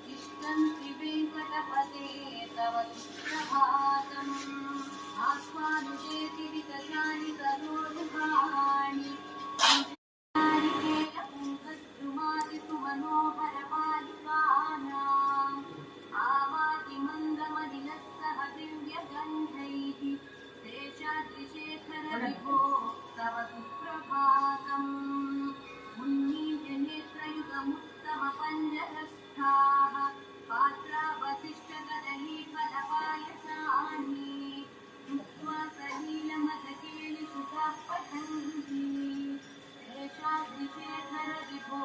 तिष्ठन्ति वेङ्कटपते तव सुप्रभातम् आस्वानुजेति विकटानि तनोरुहाणि नारिकेलपुङ्गद्रुमादितु मनोहरबालिकानाम् आवातिमन्दमनिलस्सह दिव्यगन्धैः शेषाद्रिशेखर विभो तव सुप्रभातम् मुन्नीयनेत्रयुगमुत्तमपञ्जहस्थाः पात्रावशिष्टकदलीफलपायसानि भुक्त्वा सलीलमधकेलिसुधाः पठन्ति शेषाद्रिशेखर विभो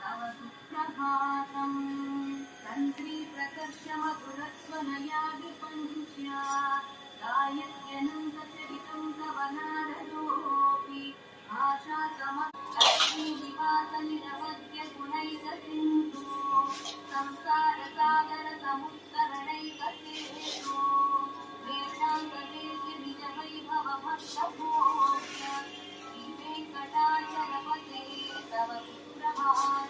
तव सुप्रभातम् तन्त्रीप्रकर्षमधुरस्वनया विपञ्च्या गायत्यनन्तचरितं तव नारदोऽपि आशासमलक्ष्मीनिवासनिरवद्यगुणैकसिन्धु संसारसागरसमुत्तरणैकसेतो वेदान्तवेद्यनिजवैभवभक्तभोज श्रीवेङ्कटाचलपते तव सुप्रभातम्